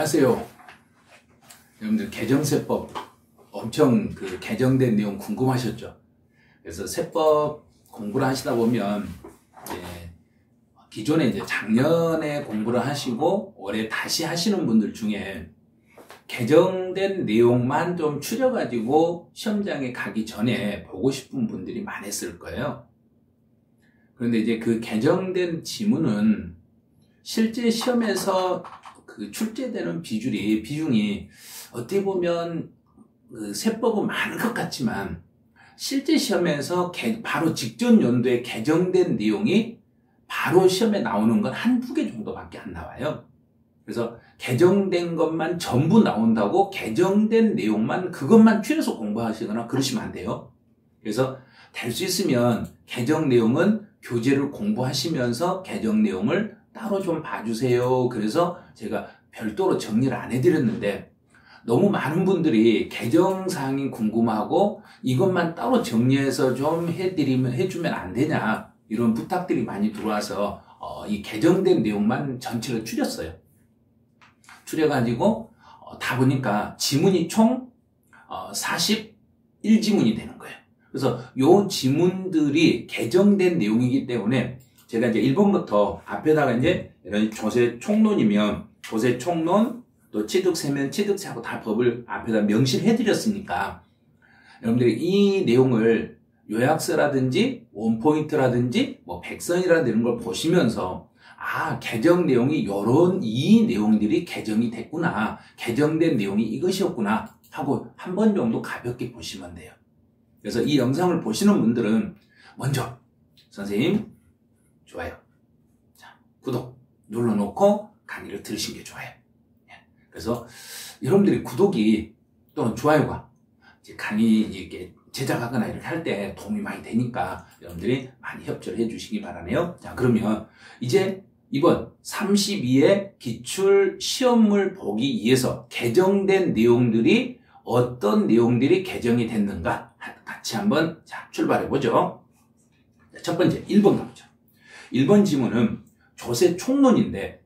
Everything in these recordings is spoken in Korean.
안녕하세요. 여러분들 개정세법 엄청 개정된 내용 궁금하셨죠? 그래서 세법 공부를 하시다 보면 기존에 이제 작년에 공부를 하시고 올해 다시 하시는 분들 중에 개정된 내용만 좀 추려가지고 시험장에 가기 전에 보고 싶은 분들이 많았을 거예요. 그런데 이제 그 개정된 지문은 실제 시험에서 출제되는 비중이 어떻게 보면 세법은 많은 것 같지만 실제 시험에서 바로 직전 연도에 개정된 내용이 바로 시험에 나오는 건 한두 개 정도밖에 안 나와요. 그래서 개정된 것만 전부 나온다고 개정된 내용만 그것만 추려서 공부하시거나 그러시면 안 돼요. 그래서 될 수 있으면 개정 내용은 교재를 공부하시면서 개정 내용을 따로 좀 봐주세요. 그래서 제가 별도로 정리를 안 해드렸는데 너무 많은 분들이 개정사항이 궁금하고 이것만 따로 정리해서 좀 해주면 안 되냐 이런 부탁들이 많이 들어와서 이 개정된 내용만 전체를 추렸어요. 추려가지고 다 보니까 지문이 총 41지문이 되는 거예요. 그래서 요 지문들이 개정된 내용이기 때문에 제가 이제 1번부터 앞에다가 이제 이런 조세 총론이면 조세 총론 또 취득세면 취득세하고 다 법을 앞에다 명시해 드렸으니까 여러분들이 이 내용을 요약서라든지 원포인트라든지 뭐 백선이라든지 이런 걸 보시면서 개정 내용이 이 내용들이 개정이 됐구나, 개정된 내용이 이것이었구나 하고 한 번 정도 가볍게 보시면 돼요. 그래서 이 영상을 보시는 분들은 먼저 선생님 좋아요, 구독 눌러놓고 강의를 들으신 게 좋아요. 그래서 여러분들이 구독이 또는 좋아요가 강의 이렇게 제작하거나 이렇게 할 때 도움이 많이 되니까 여러분들이 많이 협조를 해주시기 바라네요. 자, 그러면 이제 이번 32회 기출 시험을 보기 위해서 개정된 내용들이 어떤 내용들이 개정이 됐는가 같이 한번 출발해 보죠. 첫 번째 1번 가보죠. 1번 지문은 조세 총론인데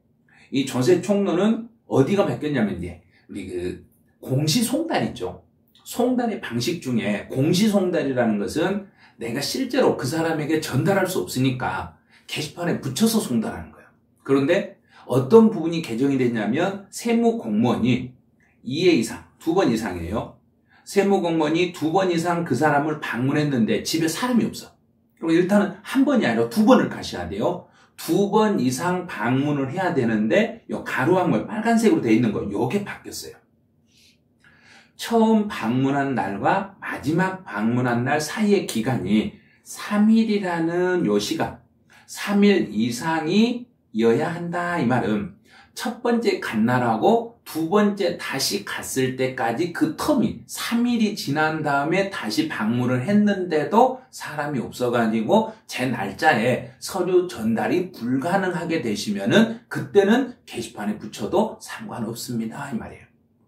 이 조세 총론은 어디가 바뀌었냐면 우리 공시송달 있죠. 송달의 방식 중에 공시송달이라는 것은 내가 실제로 그 사람에게 전달할 수 없으니까 게시판에 붙여서 송달하는 거예요. 그런데 어떤 부분이 개정이 됐냐면 세무공무원이 2회 이상, 2번 이상이에요. 세무공무원이 2번 이상 그 사람을 방문했는데 집에 사람이 없어. 그럼 일단은 한 번이 아니라 2번을 가셔야 돼요. 2번 이상 방문을 해야 되는데 요 가로항을 빨간색으로 되어 있는 거 요게 바뀌었어요. 처음 방문한 날과 마지막 방문한 날 사이의 기간이 3일이라는 요 시간 3일 이상이어야 한다 이 말은 첫 번째 간 날하고 두 번째 다시 갔을 때까지 그 텀이 3일이 지난 다음에 다시 방문을 했는데도 사람이 없어가지고 제 날짜에 서류 전달이 불가능하게 되시면은 그때는 게시판에 붙여도 상관없습니다 이 말이에요.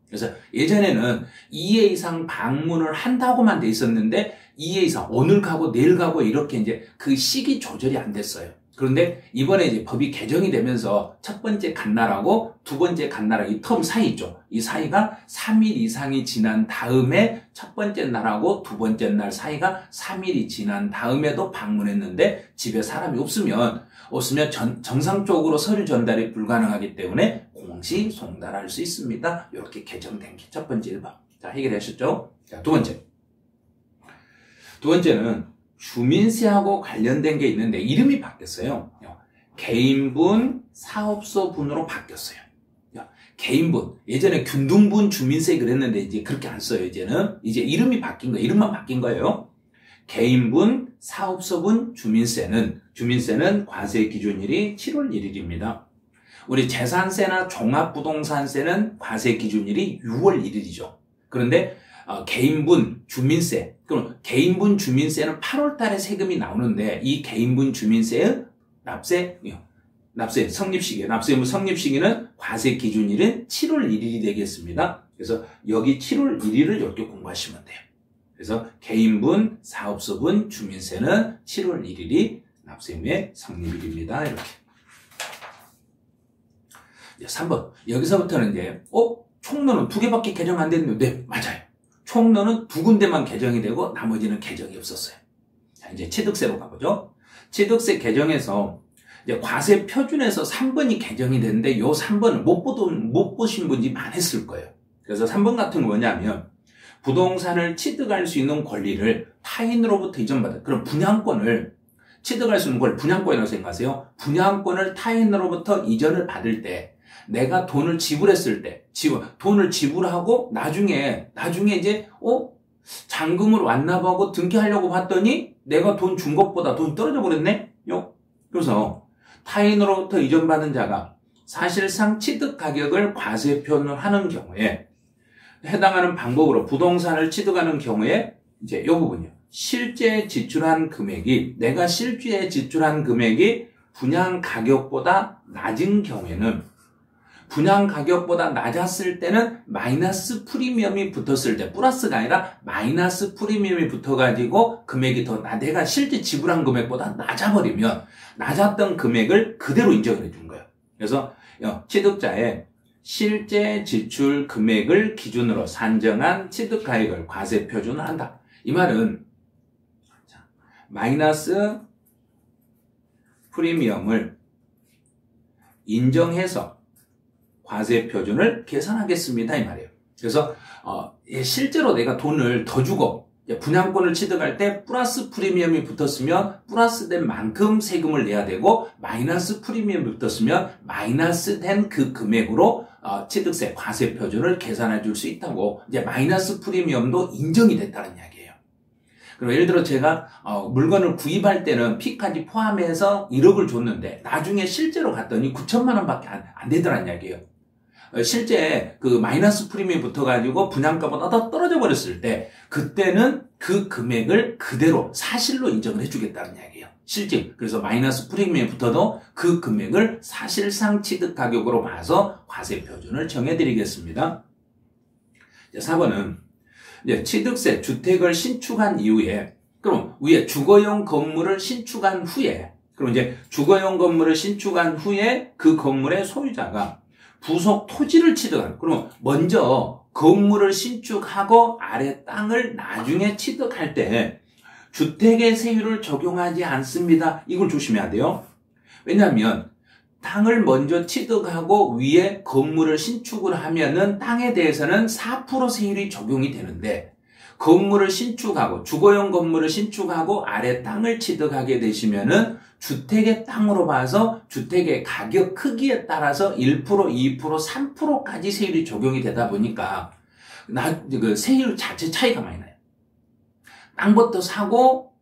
그래서 예전에는 2회 이상 방문을 한다고만 돼 있었는데 2회 이상 오늘 가고 내일 가고 이렇게 이제 그 시기 조절이 안 됐어요. 그런데 이번에 이제 법이 개정이 되면서 첫 번째 간 날하고 두 번째 간 날하고 이 텀 사이 있죠. 이 사이가 3일 이상이 지난 다음에 첫 번째 날하고 두 번째 날 사이가 3일이 지난 다음에도 방문했는데 집에 사람이 없으면 정상적으로 서류 전달이 불가능하기 때문에 공시 송달할 수 있습니다. 이렇게 개정된 게 첫 번째 1번. 자, 해결하셨죠? 자, 두 번째는 주민세하고 관련된 게 있는데 이름이 바뀌었어요. 개인분, 사업소분으로 바뀌었어요. 개인분, 예전에 균등분 주민세 그랬는데 이제 그렇게 안 써요. 이제 이름이 바뀐 거예요. 이름만 바뀐 거예요. 개인분, 사업소분 주민세는 과세 기준일이 7월 1일입니다. 우리 재산세나 종합부동산세는 과세 기준일이 6월 1일이죠. 그런데 개인분 주민세, 그럼 개인분 주민세는 8월 달에 세금이 나오는데 이 개인분 주민세의 납세 성립시기, 납세의무 성립시기는 과세 기준일은 7월 1일이 되겠습니다. 그래서 여기 7월 1일을 이렇게 공부하시면 돼요. 그래서 개인분, 사업소분, 주민세는 7월 1일이 납세의무의 성립일입니다. 이렇게. 이제 3번. 여기서부터는 이제, 총론은 2개밖에 개정 안 됐는데, 네, 맞아요. 총론은 2군데만 개정이 되고, 나머지는 개정이 없었어요. 자, 이제 취득세로 가보죠. 취득세 개정에서, 이제 과세 표준에서 3번이 개정이 됐는데, 요 3번을 못 보신 분이 많았을 거예요. 그래서 3번 같은 거 뭐냐면, 부동산을 취득할 수 있는 권리를 타인으로부터 이전받아. 그럼 분양권을 취득할 수 있는 걸 분양권이라고 생각하세요. 분양권을 타인으로부터 이전을 받을 때 내가 돈을 지불했을 때 돈을 지불하고 나중에 이제 잔금으로 왔나 보고 등기하려고 봤더니 내가 돈 준 것보다 돈이 떨어져 버렸네. 그래서 타인으로부터 이전받은 자가 사실상 취득 가격을 과세 표현하는 경우에 해당하는 방법으로 부동산을 취득하는 경우에 이제 이 부분이요. 실제 지출한 금액이 내가 실제 지출한 금액이 분양 가격보다 낮은 경우에는 분양 가격보다 낮았을 때는 마이너스 프리미엄이 붙었을 때 플러스가 아니라 마이너스 프리미엄이 붙어가지고 금액이 내가 실제 지불한 금액보다 낮아버리면 낮았던 금액을 그대로 인정을 해준 거예요. 그래서 취득자의 실제 지출 금액을 기준으로 산정한 취득가액을 과세 표준을 한다. 이 말은 마이너스 프리미엄을 인정해서 과세 표준을 계산하겠습니다. 이 말이에요. 그래서 실제로 내가 돈을 더 주고 분양권을 취득할 때 플러스 프리미엄이 붙었으면 플러스 된 만큼 세금을 내야 되고 마이너스 프리미엄이 붙었으면 마이너스 된 그 금액으로 취득세 과세 표준을 계산해 줄 수 있다고 이제 마이너스 프리미엄도 인정이 됐다는 이야기예요. 그리고 예를 들어 제가 물건을 구입할 때는 피까지 포함해서 1억을 줬는데 나중에 실제로 갔더니 9천만 원밖에 안 되더란 이야기예요. 실제 그 마이너스 프리미엄이 붙어가지고 분양가보다 더 떨어져 버렸을 때 그때는 그 금액을 그대로 사실로 인정을 해주겠다는 이야기예요. 실제 그래서 마이너스 프리미엄이 붙어도 그 금액을 사실상 취득 가격으로 봐서 과세 표준을 정해드리겠습니다. 4번은 이제 취득세 주택을 신축한 이후에 그럼 위에 주거용 건물을 신축한 후에 그럼 이제 주거용 건물을 신축한 후에 그 건물의 소유자가 부속 토지를 취득하는 그러면 먼저 건물을 신축하고 아래 땅을 나중에 취득할 때 주택의 세율을 적용하지 않습니다. 이걸 조심해야 돼요. 왜냐하면 땅을 먼저 취득하고 위에 건물을 신축을 하면은 땅에 대해서는 4% 세율이 적용이 되는데 건물을 신축하고 주거용 건물을 신축하고 아래 땅을 취득하게 되시면은 주택의 땅으로 봐서 주택의 가격 크기에 따라서 1%, 2%, 3%까지 세율이 적용이 되다 보니까 그 세율 자체 차이가 많이 나요. 땅부터 사고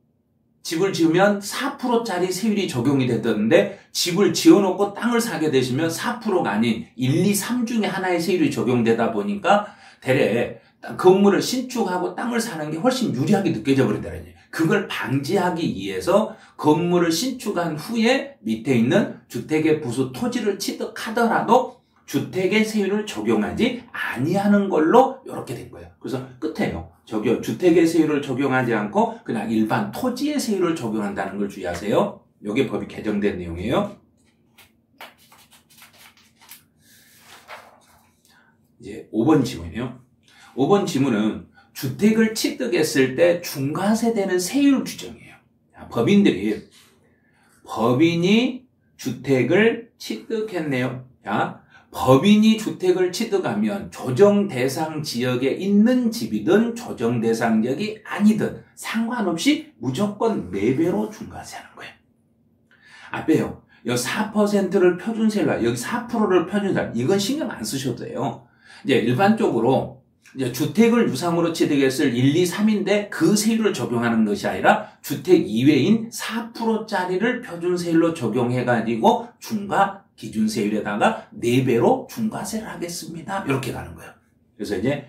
집을 지으면 4%짜리 세율이 적용이 됐던데 집을 지어놓고 땅을 사게 되시면 4%가 아닌 1, 2, 3 중에 하나의 세율이 적용되다 보니까 대래 건물을 신축하고 땅을 사는 게 훨씬 유리하게 느껴져 버린다는 얘기예요. 그걸 방지하기 위해서 건물을 신축한 후에 밑에 있는 주택의 부수 토지를 취득하더라도 주택의 세율을 적용하지 아니하는 걸로 이렇게 된 거예요. 그래서 끝에요. 주택의 세율을 적용하지 않고 그냥 일반 토지의 세율을 적용한다는 걸 주의하세요. 이게 법이 개정된 내용이에요. 이제 5번 지문이에요. 5번 지문은 주택을 취득했을 때 중과세 되는 세율 규정이에요. 법인이 주택을 취득했네요. 법인이 주택을 취득하면 조정 대상 지역에 있는 집이든 조정 대상 지역이 아니든 상관없이 무조건 4배로 중과세하는 거예요. 앞에요. 여기 4%를 표준세율로 여기 4%를 표준세율 이건 신경 안 쓰셔도 돼요. 이제 일반적으로 이제 주택을 유상으로 취득했을 1, 2, 3인데 그 세율을 적용하는 것이 아니라 주택 이외인 4%짜리를 표준세율로 적용해가지고 중과 기준세율에다가 4배로 중과세를 하겠습니다. 이렇게 가는 거예요. 그래서 이제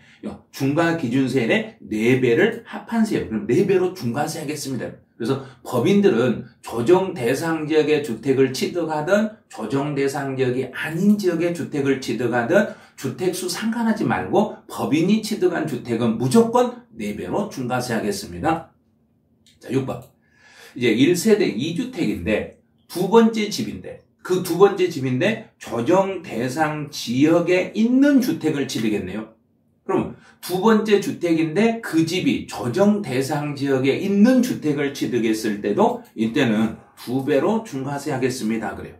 중과 기준세율의 4배를 합한 세율, 그럼 4배로 중과세 하겠습니다. 그래서 법인들은 조정 대상 지역의 주택을 취득하든 조정 대상 지역이 아닌 지역의 주택을 취득하든 주택수 상관하지 말고 법인이 취득한 주택은 무조건 4배로 중과세 하겠습니다. 자, 6번. 이제 1세대 2주택인데 두 번째 집인데 그 두 번째 집인데 조정 대상 지역에 있는 주택을 취득했네요. 그럼 두 번째 주택인데 그 집이 조정 대상 지역에 있는 주택을 취득했을 때도 이때는 2배로 중과세 하겠습니다. 그래요.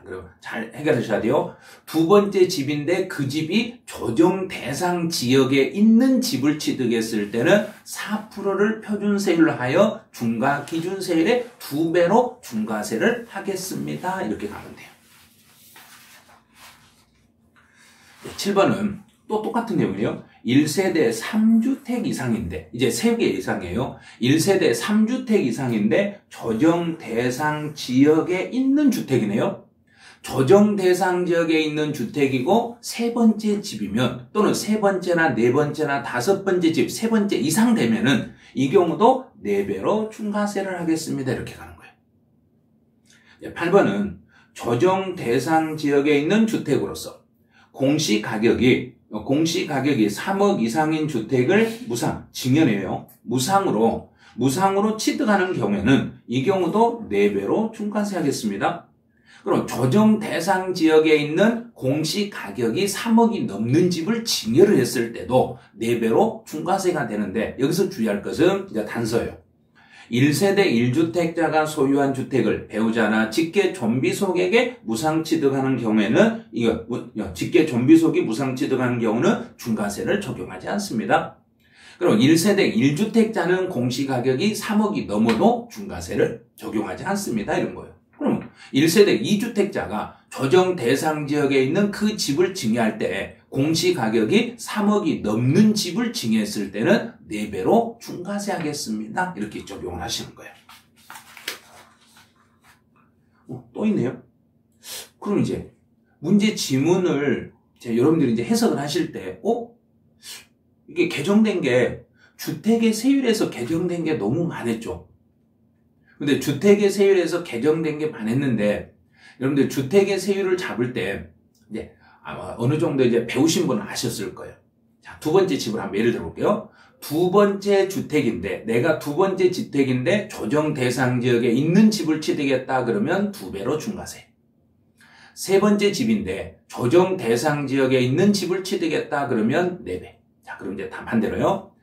그리고 잘 해결하셔야 돼요. 두 번째 집인데 그 집이 조정 대상 지역에 있는 집을 취득했을 때는 4%를 표준세율로 하여 중과 기준세율의 2배로 중과세를 하겠습니다. 이렇게 가면 돼요. 7번은 또 똑같은 내용이에요. 1세대 3주택 이상인데, 이제 3개 이상이에요. 1세대 3주택 이상인데 조정 대상 지역에 있는 주택이네요. 조정 대상 지역에 있는 주택이고 세 번째 집이면 또는 세 번째나 네 번째나 다섯 번째 집, 세 번째 이상 되면은 이 경우도 4배로 중과세를 하겠습니다. 이렇게 가는 거예요. 8번은 조정 대상 지역에 있는 주택으로서 공시가격이 3억 이상인 주택을 증여네요. 무상으로 취득하는 경우에는 이 경우도 4배로 중과세 하겠습니다. 그럼 조정 대상 지역에 있는 공시가격이 3억이 넘는 집을 증여를 했을 때도 4배로 중과세가 되는데 여기서 주의할 것은 이제 단서예요. 1세대 1주택자가 소유한 주택을 배우자나 직계 존비속에게 무상 취득하는 경우에는 직계 존비속이 무상 취득하는 경우는 중과세를 적용하지 않습니다. 그럼 1세대 1주택자는 공시가격이 3억이 넘어도 중과세를 적용하지 않습니다. 이런 거예요. 그럼 1세대 2주택자가 조정 대상 지역에 있는 그 집을 증여할 때 공시가격이 3억이 넘는 집을 증여했을 때는 4배로 중과세 하겠습니다. 이렇게 적용을 하시는 거예요. 또 있네요. 그럼 이제 문제 지문을 여러분들이 이제 해석을 하실 때 이게 개정된 게 주택의 세율에서 개정된 게 너무 많았죠. 근데 주택의 세율에서 개정된 게 많았는데 여러분들 주택의 세율을 잡을 때 이제 아마 어느 정도 이제 배우신 분은 아셨을 거예요. 자, 두 번째 집을 한번 예를 들어볼게요. 두 번째 주택인데 내가 두 번째 주택인데 조정 대상 지역에 있는 집을 취득했다 그러면 2배로 중과세. 세 번째 집인데 조정 대상 지역에 있는 집을 취득했다 그러면 4배. 자, 그럼 이제 다 반대로요.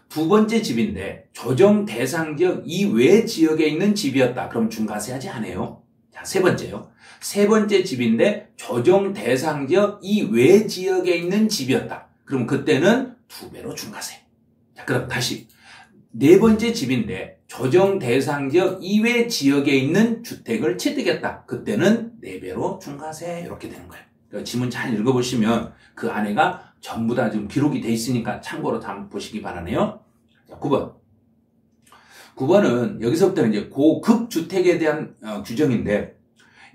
두 번째 집인데 조정 대상 지역 이외 지역에 있는 집이었다. 그럼 중과세 하지 않아요. 자, 세 번째요. 세 번째 집인데 조정 대상 지역 이외 지역에 있는 집이었다. 그럼 그때는 2배로 중과세. 자, 그럼 다시 네 번째 집인데 조정 대상 지역 이외 지역에 있는 주택을 취득했다. 그때는 4배로 중과세. 이렇게 되는 거예요. 그러니까 지문 잘 읽어보시면 그 안에가 전부 다 지금 기록이 돼 있으니까 참고로 다 한번 보시기 바라네요. 자, 9번. 9번은 여기서부터는 이제 고급 주택에 대한 규정인데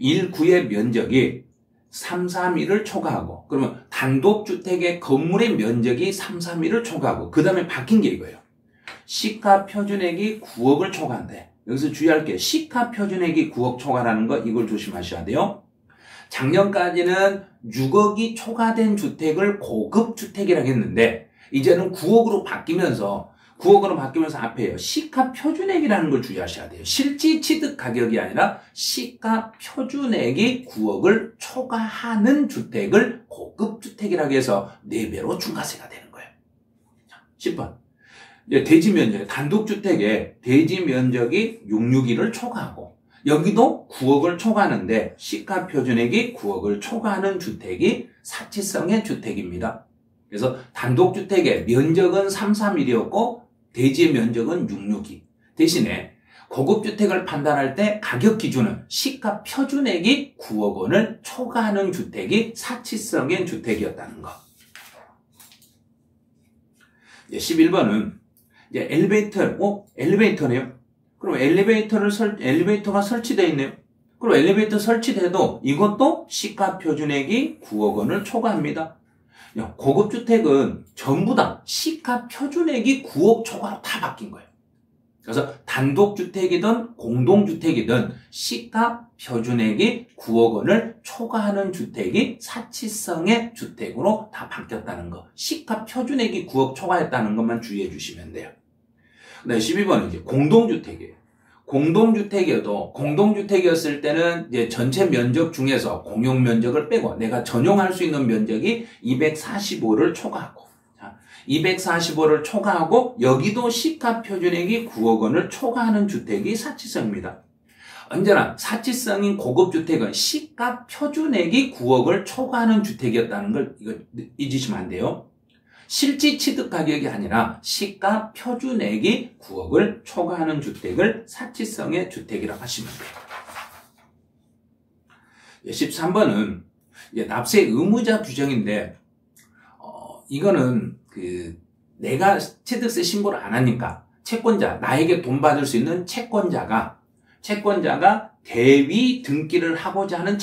1구의 면적이 331을 초과하고 그러면 단독주택의 건물의 면적이 331을 초과하고 그 다음에 바뀐 게 이거예요. 시가 표준액이 9억을 초과한대. 여기서 주의할 게 시가 표준액이 9억 초과라는 거 이걸 조심하셔야 돼요. 작년까지는 6억이 초과된 주택을 고급 주택이라고 했는데 이제는 9억으로 바뀌면서 앞에요. 시가 표준액이라는 걸 주의하셔야 돼요. 실질 취득 가격이 아니라 시가 표준액이 9억을 초과하는 주택을 고급 주택이라고 해서 4배로 중과세가 되는 거예요. 10번. 이제 대지 면적, 단독주택의 대지 면적이 661을 초과하고 여기도 9억을 초과하는데 시가 표준액이 9억을 초과하는 주택이 사치성의 주택입니다. 그래서 단독주택의 면적은 331이었고 대지의 면적은 662. 대신에 고급주택을 판단할 때 가격 기준은 시가 표준액이 9억 원을 초과하는 주택이 사치성의 주택이었다는 거. 11번은 이제 엘리베이터네요. 그럼 엘리베이터가 설치되어 있네요. 그럼 엘리베이터 설치돼도 이것도 시가 표준액이 9억 원을 초과합니다. 고급주택은 전부 다 시가 표준액이 9억 초과로 다 바뀐 거예요. 그래서 단독주택이든 공동주택이든 시가 표준액이 9억 원을 초과하는 주택이 사치성의 주택으로 다 바뀌었다는 거. 시가 표준액이 9억 초과했다는 것만 주의해 주시면 돼요. 네, 12번은 이제 공동주택이에요. 공동주택이었을 때는 이제 전체 면적 중에서 공용 면적을 빼고 내가 전용할 수 있는 면적이 245를 초과하고, 자, 245를 초과하고 여기도 시가 표준액이 9억 원을 초과하는 주택이 사치성입니다. 언제나 사치성인 고급주택은 시가 표준액이 9억을 초과하는 주택이었다는 걸 이거 잊으시면 안 돼요. 실지 취득 가격이 아니라 시가 표준액이 9억을 초과하는 주택을 사치성의 주택이라고 하시면 돼요. 13번은 납세 의무자 규정인데, 이거는 내가 취득세 신고를 안 하니까 채권자, 나에게 돈 받을 수 있는 채권자가 대위 등기를 하고자 하는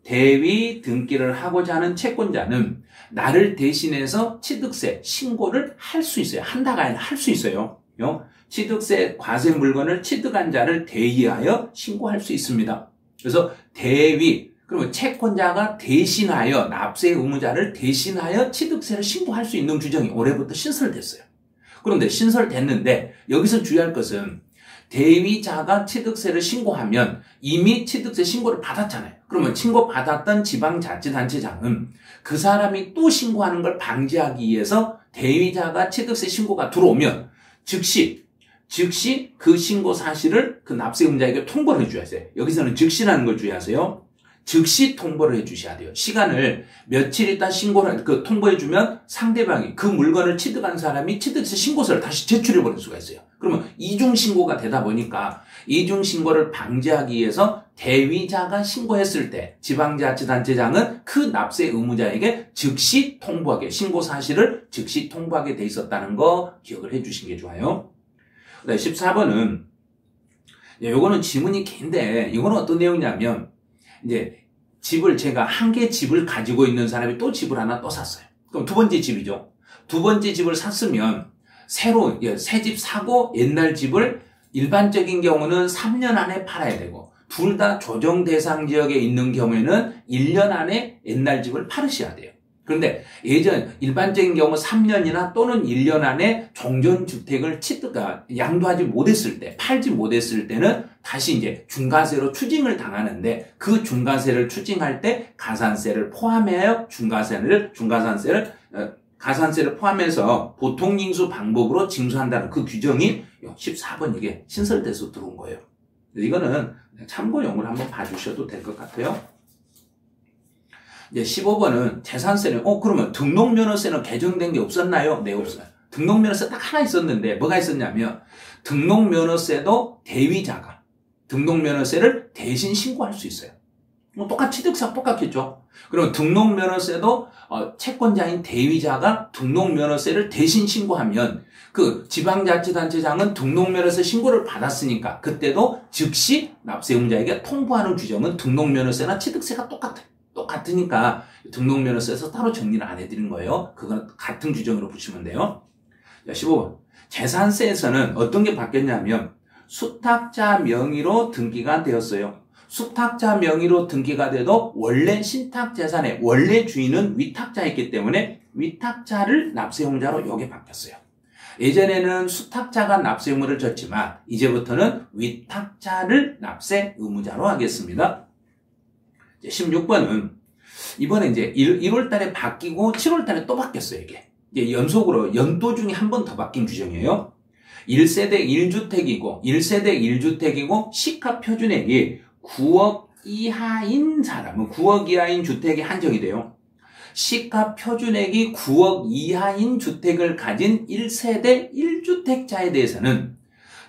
대위 등기를 하고자 하는 채권자는 나를 대신해서 취득세 신고를 할 수 있어요. 한다가 아니라 할 수 있어요. 취득세 과세 물건을 취득한 자를 대위하여 신고할 수 있습니다. 그래서 대위, 그러면 채권자가 대신하여 납세 의무자를 대신하여 취득세를 신고할 수 있는 규정이 올해부터 신설됐어요. 그런데 신설됐는데 여기서 주의할 것은 대위자가 취득세를 신고하면 이미 취득세 신고를 받았잖아요. 그러면 신고받았던 지방자치단체장은 그 사람이 또 신고하는 걸 방지하기 위해서 대위자가 취득세 신고가 들어오면 즉시 그 신고 사실을 그 납세 의무자에게 통보를 해줘야 돼요. 여기서는 즉시라는 걸 주의하세요. 즉시 통보를 해주셔야 돼요. 시간을 며칠 있다 신고를 통보해주면 상대방이 그 물건을 취득한 사람이 취득세 신고서를 다시 제출해버릴 수가 있어요. 그러면 이중신고가 되다 보니까 이중신고를 방지하기 위해서 대위자가 신고했을 때 지방자치단체장은 그 납세 의무자에게 즉시 통보하게, 신고 사실을 즉시 통보하게 돼 있었다는 거 기억을 해주시는 게 좋아요. 14번은 요거는 지문이 긴데 이거는 어떤 내용이냐면 이제 제가 한 개 집을 가지고 있는 사람이 또 집을 하나 또 샀어요. 그럼 두 번째 집이죠. 두 번째 집을 샀으면 새로 새 집 사고 옛날 집을 일반적인 경우는 3년 안에 팔아야 되고 둘 다 조정 대상 지역에 있는 경우에는 1년 안에 옛날 집을 팔으셔야 돼요. 그런데 일반적인 경우 3년이나 또는 1년 안에 종전주택을 양도하지 못했을 때, 팔지 못했을 때는 다시 이제 중과세로 추징을 당하는데 그 중과세를 추징할 때 가산세를 포함하여 가산세를 포함해서 보통징수 방법으로 징수한다는 그 규정이 14번 이게 신설돼서 들어온 거예요. 이거는 참고용으로 한번 봐주셔도 될 것 같아요. 이제 15번은 재산세는, 그러면 등록면허세는 개정된 게 없었나요? 네, 없어요. 등록면허세 딱 하나 있었는데, 뭐가 있었냐면, 등록면허세도 대위자가 등록면허세를 대신 신고할 수 있어요. 똑같이 취득세와 똑같겠죠? 그럼 등록면허세도 채권자인 대위자가 등록면허세를 대신 신고하면 그 지방자치단체장은 등록면허세 신고를 받았으니까 그때도 즉시 납세의무자에게 통보하는 규정은 등록면허세나 취득세가 똑같으니까 등록면허세에서 따로 정리를 안 해드린 거예요. 그건 같은 규정으로 보시면 돼요. 자, 15번. 재산세에서는 어떤 게 바뀌었냐면 수탁자 명의로 등기가 되었어요. 수탁자 명의로 등기가 돼도 원래 신탁재산의 원래 주인은 위탁자였기 때문에 위탁자를 납세의무자로 요게 바뀌었어요. 예전에는 수탁자가 납세의무를 졌지만 이제부터는 위탁자를 납세의무자로 하겠습니다. 16번은 이번에 이제 1월 달에 바뀌고 7월 달에 또 바뀌었어요, 이게. 이제 연속으로 연도 중에 한 번 더 바뀐 규정이에요. 1세대 1주택이고 시가 표준액이 9억 이하인 사람은 9억 이하인 주택이 한정이 돼요. 시가 표준액이 9억 이하인 주택을 가진 1세대 1주택자에 대해서는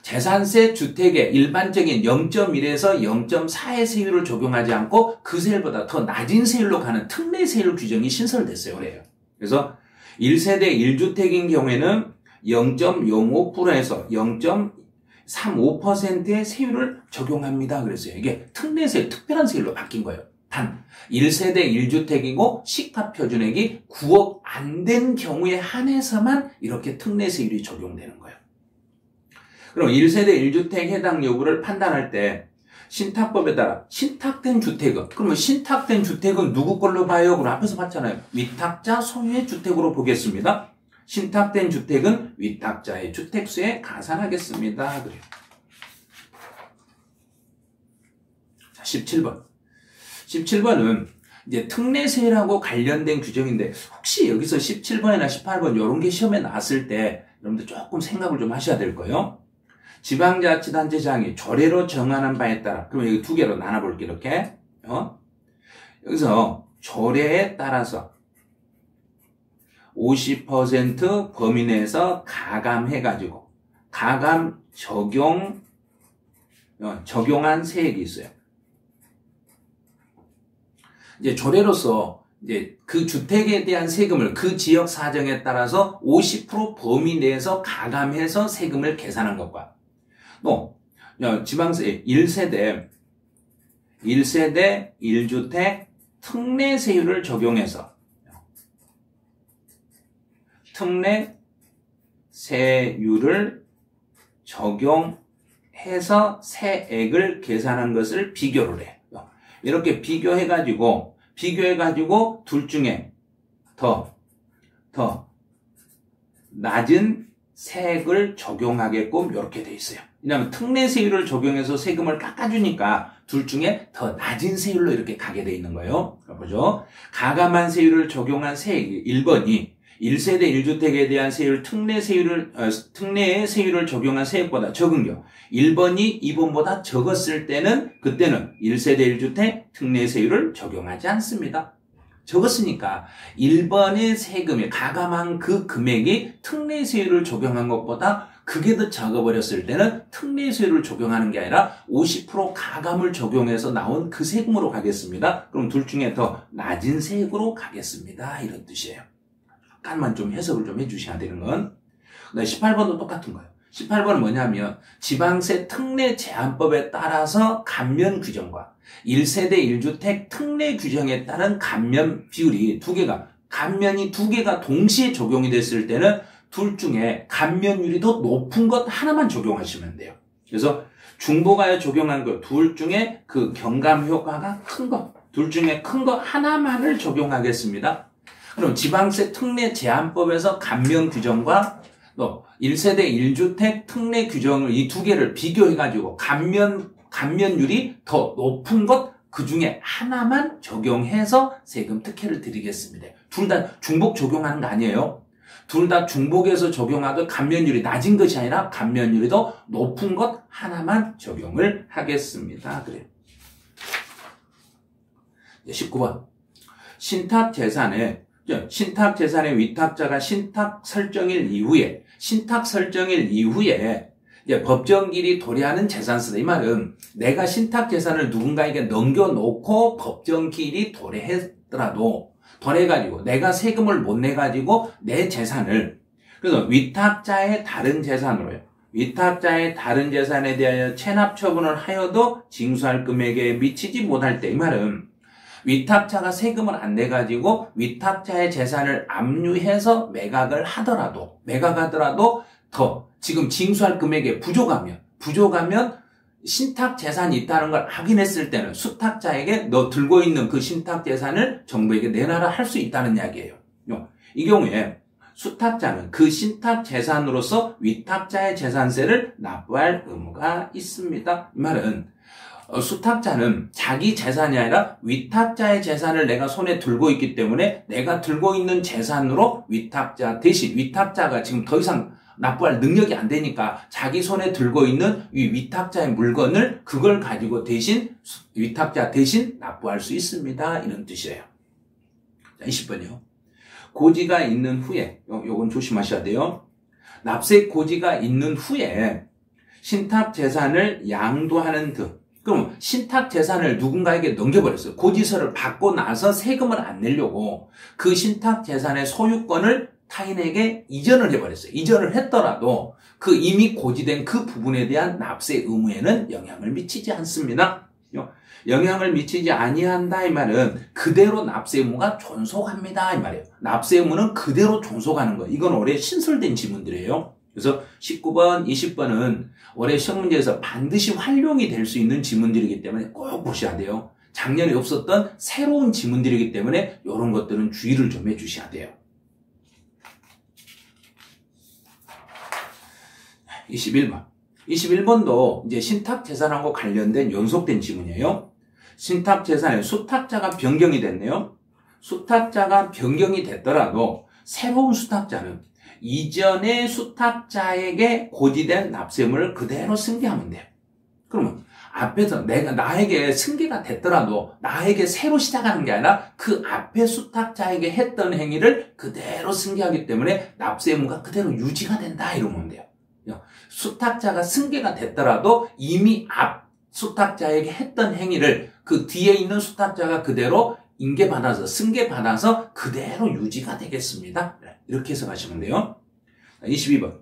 재산세 주택의 일반적인 0.1에서 0.4의 세율을 적용하지 않고 그 세율보다 더 낮은 세율로 가는 특례 세율 규정이 신설됐어요. 그래요. 그래서 1세대 1주택인 경우에는 0.05%에서 0.35%의 세율을 적용합니다. 그랬어요. 이게 특례 세율, 특별한 세율로 바뀐 거예요. 단 1세대 1주택이고 시가 표준액이 9억 안 된 경우에 한해서만 이렇게 특례 세율이 적용되는 거예요. 그럼 1세대 1주택 해당 여부를 판단할 때 신탁법에 따라 신탁된 주택은, 그러면 신탁된 주택은 누구 걸로 봐요? 그럼 앞에서 봤잖아요. 위탁자 소유의 주택으로 보겠습니다. 신탁된 주택은 위탁자의 주택수에 가산하겠습니다. 그래요. 17번. 17번은 이제 특례세율하고 관련된 규정인데 혹시 여기서 17번이나 18번 이런 게 시험에 나왔을 때 여러분들 조금 생각을 좀 하셔야 될 거예요. 지방자치단체장이 조례로 정하는 바에 따라 그러면 여기 두 개로 나눠볼게 이렇게 여기서 조례에 따라서 50% 범위 내에서 가감해가지고 가감 적용한 세액이 있어요. 이제 조례로서 이제 그 주택에 대한 세금을 그 지역 사정에 따라서 50% 범위 내에서 가감해서 세금을 계산한 것과 또 지방세 1세대 1주택 특례세율을 적용해서 특례세율을 적용해서 세액을 계산한 것을 비교를 해. 이렇게 비교해가지고 둘 중에 더 낮은 세액을 적용하게끔 이렇게 돼 있어요. 왜냐하면 특례세율을 적용해서 세금을 깎아주니까 둘 중에 더 낮은 세율로 이렇게 가게 돼 있는 거예요. 보죠. 가감한 세율을 적용한 세액이 1번이 1세대 1주택에 대한 세율 특례의 세율을 적용한 세액보다 적은 경우 1번이 2번보다 적었을 때는 그때는 1세대 1주택 특례 세율을 적용하지 않습니다. 적었으니까 1번의 세금이 가감한 그 금액이 특례 세율을 적용한 것보다 그게 더 적어버렸을 때는 특례 세율을 적용하는 게 아니라 50% 가감을 적용해서 나온 그 세금으로 가겠습니다. 그럼 둘 중에 더 낮은 세액으로 가겠습니다. 이런 뜻이에요. 약간만 좀 해석을 좀 해주셔야 되는 건. 18번도 똑같은 거예요. 18번은 뭐냐면 지방세 특례 제한법에 따라서 감면 규정과 1세대 1주택 특례 규정에 따른 감면 비율이 감면이 두 개가 동시에 적용이 됐을 때는 둘 중에 감면율이 더 높은 것 하나만 적용하시면 돼요. 그래서 중부가에 적용한 것 둘 중에 그 경감 효과가 큰 것, 둘 중에 큰 것 하나만을 적용하겠습니다. 그럼 지방세 특례 제한법에서 감면 규정과 또 1세대 1주택 특례 규정을 이 두 개를 비교해가지고 감면율이 더 높은 것 그 중에 하나만 적용해서 세금 특혜를 드리겠습니다. 둘 다 중복 적용하는 거 아니에요. 둘 다 중복해서 적용하도 감면율이 낮은 것이 아니라 감면율이 더 높은 것 하나만 적용을 하겠습니다. 그래요. 19번. 신탁재산의 위탁자가 신탁 설정일 이후에 이제 법정기일이 도래하는 재산세다. 이 말은 내가 신탁재산을 누군가에게 넘겨놓고 법정기일이 도래해가지고 내가 세금을 못 내가지고 내 재산을 그래서 위탁자의 다른 재산으로요. 위탁자의 다른 재산에 대하여 체납 처분을 하여도 징수할 금액에 미치지 못할 때 이 말은 위탁자가 세금을 안 내가지고 위탁자의 재산을 압류해서 매각하더라도 더 지금 징수할 금액에 부족하면 신탁 재산이 있다는 걸 확인했을 때는 수탁자에게 너 들고 있는 그 신탁 재산을 정부에게 내놔라 할 수 있다는 이야기예요. 이 경우에 수탁자는 그 신탁 재산으로서 위탁자의 재산세를 납부할 의무가 있습니다. 이 말은 수탁자는 자기 재산이 아니라 위탁자의 재산을 내가 손에 들고 있기 때문에 내가 들고 있는 재산으로 위탁자 대신 위탁자가 지금 더 이상 납부할 능력이 안 되니까 자기 손에 들고 있는 이 위탁자의 물건을 그걸 가지고 위탁자 대신 납부할 수 있습니다. 이런 뜻이에요. 자, 20번이요. 고지가 있는 후에 요건 조심하셔야 돼요. 납세 고지가 있는 후에 신탁 재산을 양도하는 등 그럼 신탁 재산을 누군가에게 넘겨버렸어요. 고지서를 받고 나서 세금을 안 내려고 그 신탁 재산의 소유권을 타인에게 이전을 해버렸어요. 이전을 했더라도 그 이미 고지된 그 부분에 대한 납세 의무에는 영향을 미치지 않습니다. 영향을 미치지 아니한다 이 말은 그대로 납세 의무가 존속합니다 이 말이에요. 납세 의무는 그대로 존속하는 거예요. 이건 올해 신설된 지문들이에요. 그래서 19번, 20번은 올해 시험 문제에서 반드시 활용이 될 수 있는 지문들이기 때문에 꼭 보셔야 돼요. 작년에 없었던 새로운 지문들이기 때문에 이런 것들은 주의를 좀 해주셔야 돼요. 21번. 21번도 이제 신탁 재산하고 관련된 연속된 지문이에요. 신탁재산의 수탁자가 변경이 됐네요. 수탁자가 변경이 됐더라도 새로운 수탁자는 이전의 수탁자에게 고지된 납세물을 그대로 승계하면 돼요. 그러면 앞에서 나에게 승계가 됐더라도 나에게 새로 시작하는 게 아니라 그 앞에 수탁자에게 했던 행위를 그대로 승계하기 때문에 납세의무가 그대로 유지가 된다 이러면 돼요. 수탁자가 승계가 됐더라도 이미 앞 수탁자에게 했던 행위를 그 뒤에 있는 수탁자가 그대로 인계받아서 승계받아서 그대로 유지가 되겠습니다. 이렇게 해석하시면 돼요. 22번.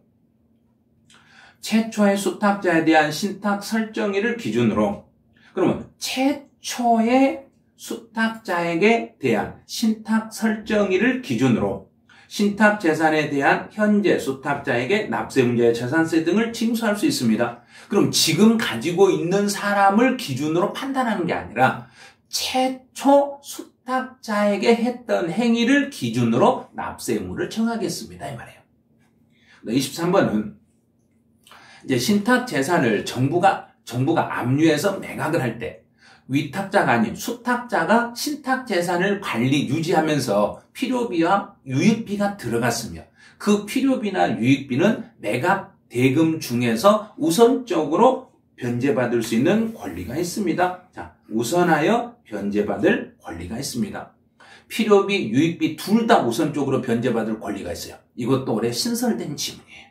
최초의 수탁자에 대한 신탁 설정일을 기준으로, 그러면 최초의 수탁자에게 대한 신탁 설정일을 기준으로 신탁 재산에 대한 현재 수탁자에게 납세문제의 재산세 등을 징수할 수 있습니다. 그럼 지금 가지고 있는 사람을 기준으로 판단하는 게 아니라 최초 수탁자에게 했던 행위를 기준으로 납세 의무를 정하겠습니다. 이 말이에요. 23번은 이제 신탁 재산을 정부가 압류해서 매각을 할 때 위탁자가 아닌 수탁자가 신탁 재산을 관리 유지하면서 필요비와 유익비가 들어갔으며 그 필요비나 유익비는 매각 대금 중에서 우선적으로 변제받을 수 있는 권리가 있습니다. 자, 우선하여 변제받을 권리가 있습니다. 필요비, 유익비 둘 다 우선적으로 변제받을 권리가 있어요. 이것도 올해 신설된 지문이에요.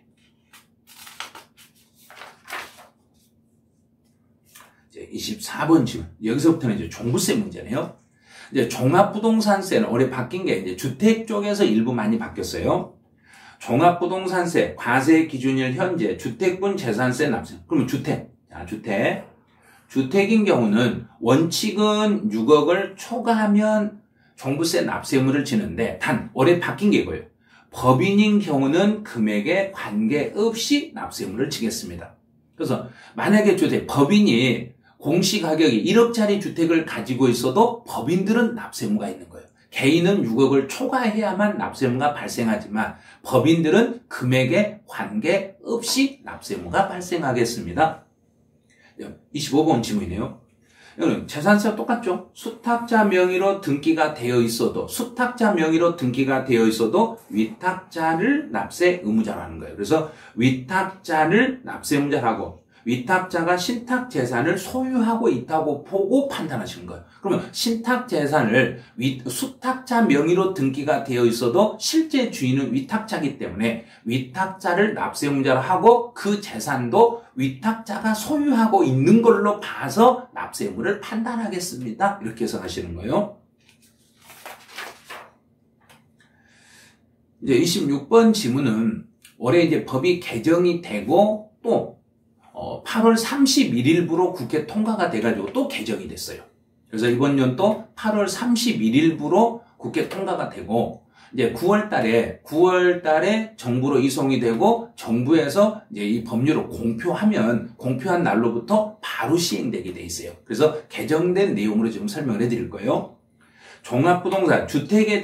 이제 24번 지문. 여기서부터는 이제 종부세 문제네요. 이제 종합부동산세는 올해 바뀐 게 이제 주택 쪽에서 일부 많이 바뀌었어요. 종합부동산세, 과세 기준일 현재 주택분 재산세 납세. 그러면 주택. 자, 주택인 경우는 원칙은 6억을 초과하면 종부세 납세의무를 지는데 단 올해 바뀐 게 이거예요. 법인인 경우는 금액에 관계없이 납세의무를 지겠습니다. 그래서 만약에 법인이 공시가격이 1억짜리 주택을 가지고 있어도 법인들은 납세의무가 있는 거예요. 개인은 6억을 초과해야만 납세의무가 발생하지만 법인들은 금액에 관계없이 납세의무가 발생하겠습니다. 25번 지문이네요. 이거는 재산세와 똑같죠. 수탁자 명의로 등기가 되어 있어도 위탁자를 납세 의무자로 하는 거예요. 그래서 위탁자를 납세 의무자라고 위탁자가 신탁 재산을 소유하고 있다고 보고 판단하시는 거예요. 그러면 신탁 재산을 수탁자 명의로 등기가 되어 있어도 실제 주인은 위탁자이기 때문에 위탁자를 납세 의무자로 하고 그 재산도 위탁자가 소유하고 있는 걸로 봐서 납세 의무를 판단하겠습니다. 이렇게 해서 하시는 거예요. 이제 26번 지문은 올해 이제 법이 개정이 되고 또 8월 31일부로 국회 통과가 돼가지고 또 개정이 됐어요. 그래서 이번 연도 8월 31일부로 국회 통과가 되고 이제 9월 달에 정부로 이송이 되고 정부에서 이제 이 법률을 공표한 날로부터 바로 시행되게 돼 있어요. 그래서 개정된 내용으로 지금 설명을 해드릴 거예요. 종합부동산 주택에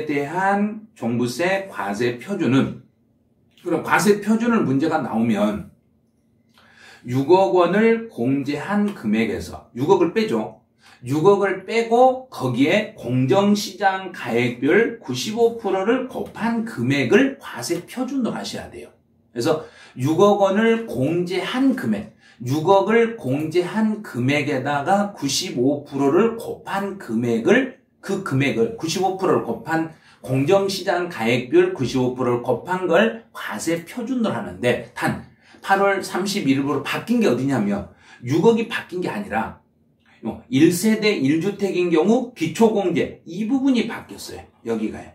대한 종부세 과세 표준은 그럼 과세 표준을 문제가 나오면 6억 원을 공제한 금액에서 6억을 빼죠. 6억을 빼고 거기에 공정시장 가액별 95%를 곱한 금액을 과세 표준으로 하셔야 돼요. 그래서 6억 원을 공제한 금액, 6억을 공제한 금액에다가 95%를 곱한 금액을 95%를 곱한 공정시장 가액별 95%를 곱한 걸 과세 표준으로 하는데 단 8월 31일부로 바뀐 게 어디냐면 6억이 바뀐 게 아니라 1세대 1주택인 경우 기초공제 이 부분이 바뀌었어요. 여기가요.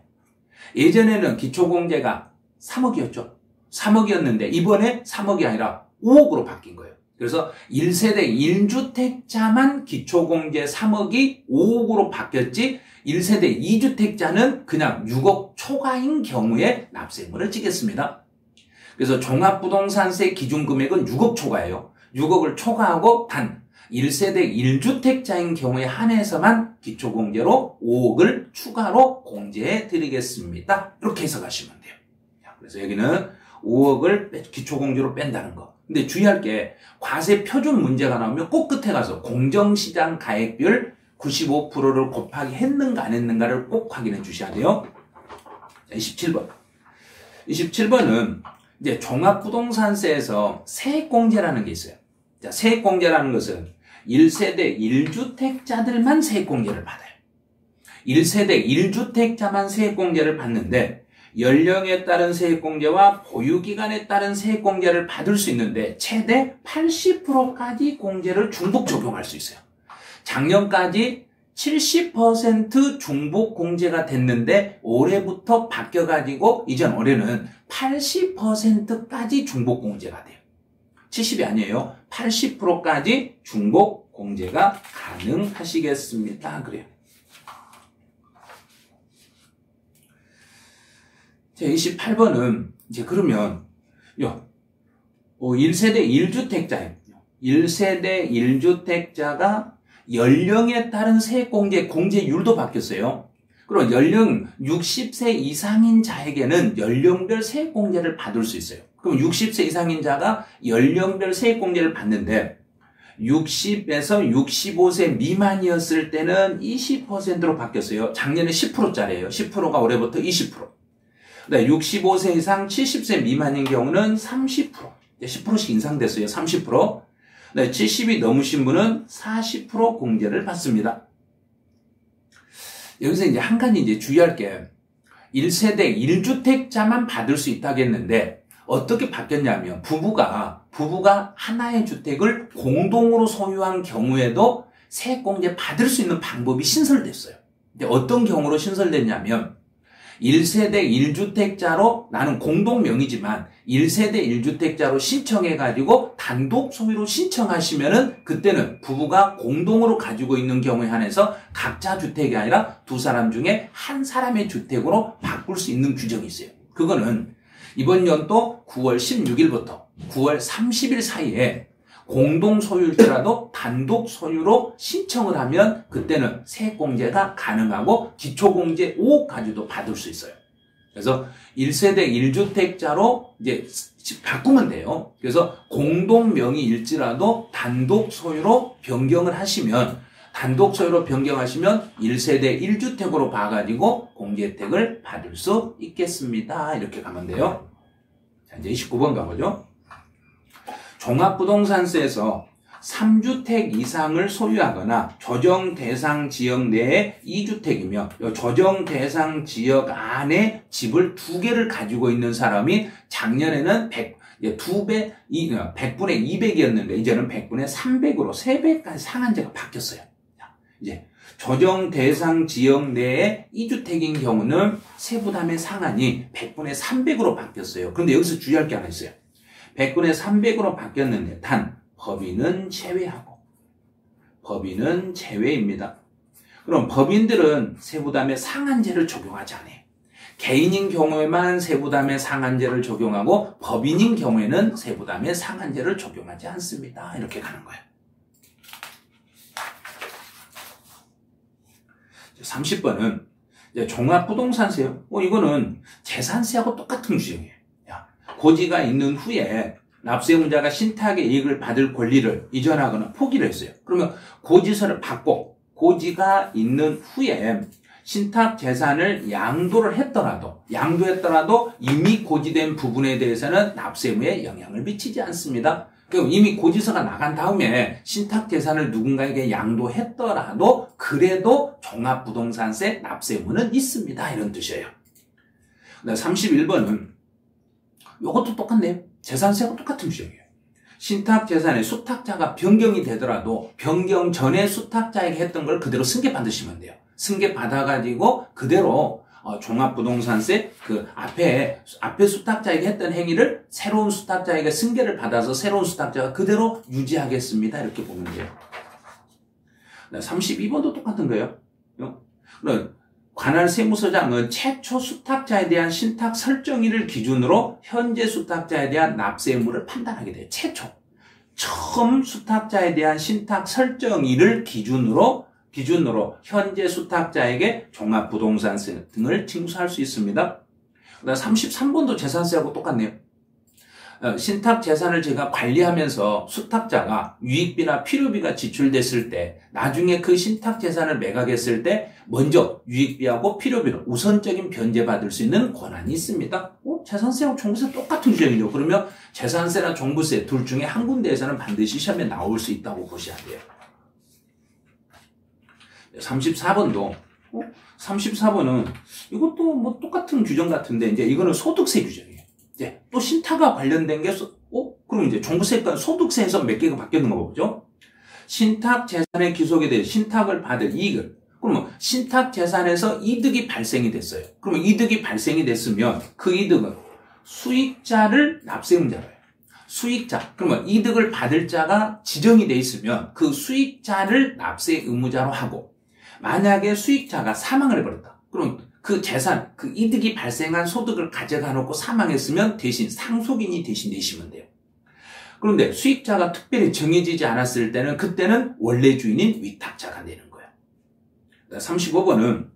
예전에는 기초공제가 3억이었죠. 3억이었는데 이번에 3억이 아니라 5억으로 바뀐 거예요. 그래서 1세대 1주택자만 기초공제 3억이 5억으로 바뀌었지 1세대 2주택자는 그냥 6억 초과인 경우에 납세의무를 지겠습니다. 그래서 종합부동산세 기준금액은 6억 초과예요. 6억을 초과하고 단 1세대 1주택자인 경우에 한해서만 기초공제로 5억을 추가로 공제해 드리겠습니다. 이렇게 해석하시면 돼요. 그래서 여기는 5억을 기초공제로 뺀다는 거. 근데 주의할 게 과세 표준 문제가 나오면 꼭 끝에 가서 공정시장 가액비율 95%를 곱하기 했는가 안 했는가를 꼭 확인해 주셔야 돼요. 자, 27번. 27번은 이제 종합부동산세에서 세액공제라는 게 있어요. 자, 세액공제라는 것은 1세대 1주택자들만 세액공제를 받아요. 1세대 1주택자만 세액공제를 받는데 연령에 따른 세액공제와 보유기간에 따른 세액공제를 받을 수 있는데 최대 80%까지 공제를 중복 적용할 수 있어요. 작년까지 70% 중복 공제가 됐는데 올해부터 바뀌어가지고 이전 올해는 80%까지 중복 공제가 돼요. 70이 아니에요. 80%까지 중복 공제가 가능하시겠습니다. 그래요. 자, 28번은 이제 그러면 1세대 1주택자예요. 1세대 1주택자가 연령에 따른 세액공제율도 바뀌었어요. 그럼 연령 60세 이상인 자에게는 연령별 세액공제를 받을 수 있어요. 그럼 60세 이상인 자가 연령별 세액공제를 받는데 60에서 65세 미만이었을 때는 20%로 바뀌었어요. 작년에 10%짜리예요. 10%가 올해부터 20%. 네, 65세 이상 70세 미만인 경우는 30%. 10%씩 인상됐어요. 30%. 네, 70이 넘으신 분은 40% 공제를 받습니다. 여기서 이제 한 가지 이제 주의할 게 1세대 1주택자만 받을 수 있다겠는데 어떻게 바뀌었냐면 부부가 하나의 주택을 공동으로 소유한 경우에도 세액공제 받을 수 있는 방법이 신설됐어요. 근데 어떤 경우로 신설됐냐면 1세대 1주택자로 나는 공동명의지만 1세대 1주택자로 신청해가지고 단독 소유로 신청하시면은 그때는 부부가 공동으로 가지고 있는 경우에 한해서 각자 주택이 아니라 두 사람 중에 한 사람의 주택으로 바꿀 수 있는 규정이 있어요. 그거는 이번 연도 9월 16일부터 9월 30일 사이에 공동 소유일지라도 단독 소유로 신청을 하면 그때는 세액공제가 가능하고 기초공제 5억까지도 받을 수 있어요. 그래서 1세대 1주택자로 이제 바꾸면 돼요. 그래서 공동 명의일지라도 단독 소유로 변경을 하시면 단독 소유로 변경하시면 1세대 1주택으로 봐가지고 공제 혜택을 받을 수 있겠습니다. 이렇게 가면 돼요. 자, 이제 29번 가보죠. 종합부동산세에서 3주택 이상을 소유하거나 조정 대상 지역 내에 2주택이며 조정 대상 지역 안에 집을 2개를 가지고 있는 사람이 작년에는 100분의 200이었는데 이제는 100분의 300으로 3배까지 상한제가 바뀌었어요. 이제 조정 대상 지역 내에 2주택인 경우는 세부담의 상한이 100분의 300으로 바뀌었어요. 그런데 여기서 주의할 게 하나 있어요. 100분의 300으로 바뀌었는데 단 법인은 제외하고 법인은 제외입니다. 그럼 법인들은 세부담의 상한제를 적용하지 않아요. 개인인 경우에만 세부담의 상한제를 적용하고 법인인 경우에는 세부담의 상한제를 적용하지 않습니다. 이렇게 가는 거예요. 30번은 종합부동산세요. 이거는 재산세하고 똑같은 규정이에요. 고지가 있는 후에 납세의무자가 신탁의 이익을 받을 권리를 이전하거나 포기를 했어요. 그러면 고지서를 받고 고지가 있는 후에 신탁 재산을 양도했더라도 이미 고지된 부분에 대해서는 납세의무에 영향을 미치지 않습니다. 그럼 이미 고지서가 나간 다음에 신탁 재산을 누군가에게 양도했더라도 그래도 종합부동산세 납세의무는 있습니다. 이런 뜻이에요. 31번은 이것도 똑같네요. 재산세하고 똑같은 규정이에요. 신탁 재산의 수탁자가 변경이 되더라도 변경 전에 수탁자에게 했던 걸 그대로 승계받으시면 돼요. 승계받아가지고 그대로 종합부동산세 그 앞에 수탁자에게 했던 행위를 새로운 수탁자에게 승계를 받아서 새로운 수탁자가 그대로 유지하겠습니다. 이렇게 보면 돼요. 32번도 똑같은 거예요. 관할 세무서장은 최초 수탁자에 대한 신탁 설정일을 기준으로 현재 수탁자에 대한 납세 의무를 판단하게 돼요. 최초. 처음 수탁자에 대한 신탁 설정일을 기준으로 현재 수탁자에게 종합부동산세 등을 징수할 수 있습니다. 33번도 재산세하고 똑같네요. 신탁 재산을 제가 관리하면서 수탁자가 유익비나 필요비가 지출됐을 때 나중에 그 신탁 재산을 매각했을 때 먼저 유익비하고 필요비를 우선적인 변제받을 수 있는 권한이 있습니다. 재산세랑 종부세 똑같은 규정이죠. 그러면 재산세나 종부세 둘 중에 한 군데에서는 반드시 시험에 나올 수 있다고 보셔야 돼요. 34번도 34번은 이것도 뭐 똑같은 규정 같은데 이제 이거는 소득세 규정이에요. 이제 또 신탁과 관련된 게 그럼 이제 종부세가 소득세에서 몇 개가 바뀌는 거 보죠. 신탁 재산의 기속에 대해 신탁을 받을 이익을 그러면 신탁 재산에서 이득이 발생이 됐어요. 그러면 이득이 발생이 됐으면 그 이득은 수익자를 납세의무자로 해요. 수익자 그러면 이득을 받을 자가 지정이 돼 있으면 그 수익자를 납세의무자로 하고 만약에 수익자가 사망을 해버렸다. 그럼 그 재산, 그 이득이 발생한 소득을 가져가 놓고 사망했으면 대신 상속인이 대신 내시면 돼요. 그런데 수익자가 특별히 정해지지 않았을 때는 그때는 원래 주인인 위탁자가 내는 거예요. 35번은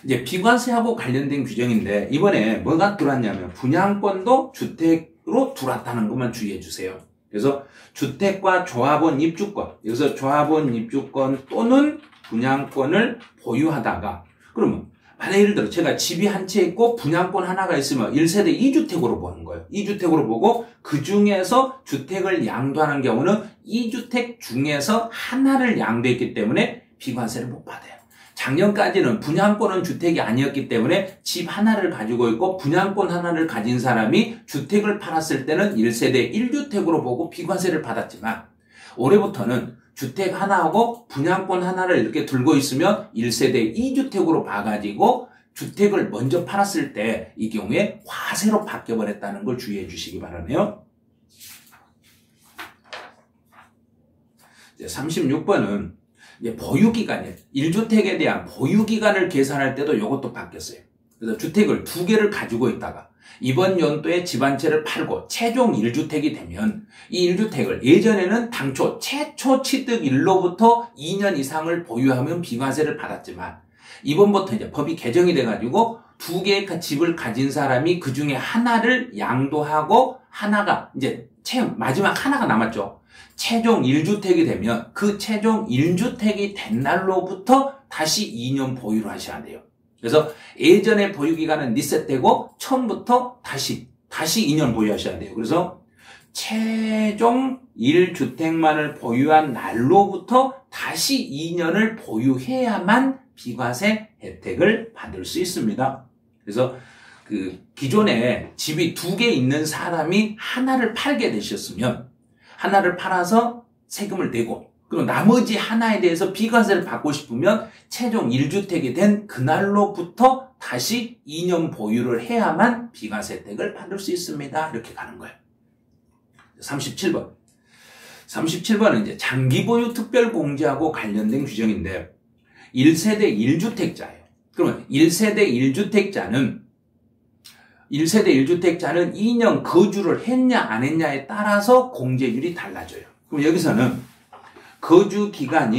이제 비과세하고 관련된 규정인데 이번에 뭐가 들어왔냐면 분양권도 주택으로 들어왔다는 것만 주의해 주세요. 그래서 주택과 조합원 입주권, 여기서 조합원 입주권 또는 분양권을 보유하다가 그러면 만약 예를 들어 제가 집이 한 채 있고 분양권 하나가 있으면 1세대 2주택으로 보는 거예요. 2주택으로 보고 그 중에서 주택을 양도하는 경우는 2주택 중에서 하나를 양도했기 때문에 비과세를 못 받아요. 작년까지는 분양권은 주택이 아니었기 때문에 집 하나를 가지고 있고 분양권 하나를 가진 사람이 주택을 팔았을 때는 1세대 1주택으로 보고 비과세를 받았지만 올해부터는 주택 하나하고 분양권 하나를 이렇게 들고 있으면 1세대 2주택으로 봐가지고 주택을 먼저 팔았을 때 이 경우에 과세로 바뀌어버렸다는 걸 주의해 주시기 바라네요. 36번은 이제 보유기간이에요. 1주택에 대한 보유기간을 계산할 때도 이것도 바뀌었어요. 그래서 주택을 2개를 가지고 있다가 이번 연도에 집 한 채를 팔고 최종 1주택이 되면 이 1주택을 예전에는 당초 최초 취득일로부터 2년 이상을 보유하면 비과세를 받았지만 이번부터 이제 법이 개정이 돼가지고 2개의 집을 가진 사람이 그 중에 하나를 양도하고 하나가 이제 마지막 하나가 남았죠. 최종 1주택이 되면 그 최종 1주택이 된 날로부터 다시 2년 보유를 하셔야 돼요. 그래서 예전에 보유기간은 리셋되고 처음부터 다시 2년 보유하셔야 돼요. 그래서 최종 1주택만을 보유한 날로부터 다시 2년을 보유해야만 비과세 혜택을 받을 수 있습니다. 그래서 그 기존에 집이 2개 있는 사람이 하나를 팔게 되셨으면 하나를 팔아서 세금을 내고 그리고 나머지 하나에 대해서 비과세를 받고 싶으면 최종 1주택이 된 그날로부터 다시 2년 보유를 해야만 비과세 혜택을 받을 수 있습니다. 이렇게 가는 거예요. 37번. 37번은 이제 장기보유 특별공제하고 관련된 규정인데 1세대 1주택자예요. 그러면 1세대 1주택자는 2년 거주를 했냐 안 했냐에 따라서 공제율이 달라져요. 그럼 여기서는 거주기간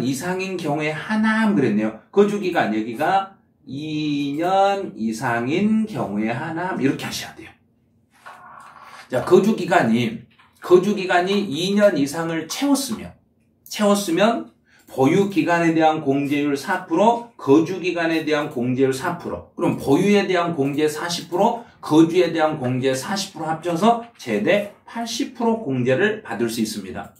이상인 경우에 하나만 그랬네요. 거주기간 여기가 2년 이상인 경우에 하나 이렇게 하셔야 돼요. 자, 거주기간이 2년 이상을 채웠으면 보유기간에 대한 공제율 4%, 거주기간에 대한 공제율 4%, 그럼 보유에 대한 공제 40%, 거주에 대한 공제 40% 합쳐서 최대 80% 공제를 받을 수 있습니다.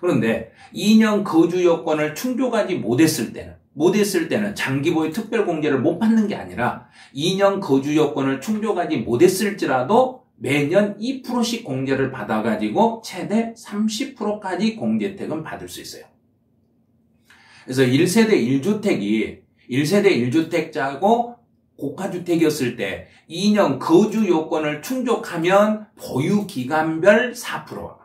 그런데 2년 거주 요건을 충족하지 못했을 때는 장기보유 특별공제를 못 받는 게 아니라 2년 거주 요건을 충족하지 못했을지라도 매년 2%씩 공제를 받아가지고 최대 30%까지 공제 혜택은 받을 수 있어요. 그래서 1세대 1주택자고 고가주택이었을 때 2년 거주 요건을 충족하면 보유기간별 4%,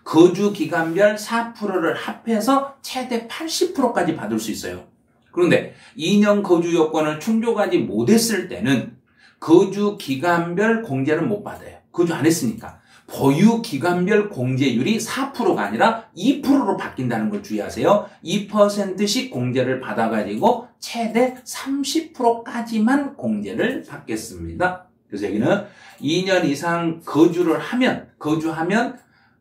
거주기간별 4%를 합해서 최대 80%까지 받을 수 있어요. 그런데 2년 거주 요건을 충족하지 못했을 때는 거주기간별 공제를 못 받아요. 거주 안 했으니까. 보유기간별 공제율이 4%가 아니라 2%로 바뀐다는 걸 주의하세요. 2%씩 공제를 받아가지고 최대 30%까지만 공제를 받겠습니다. 그래서 여기는 2년 이상 거주하면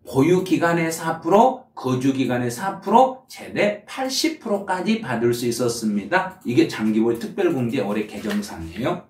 보유기간의 4%, 거주기간의 4%, 최대 80%까지 받을 수 있었습니다. 이게 장기보유 특별공제 올해 개정사항이에요.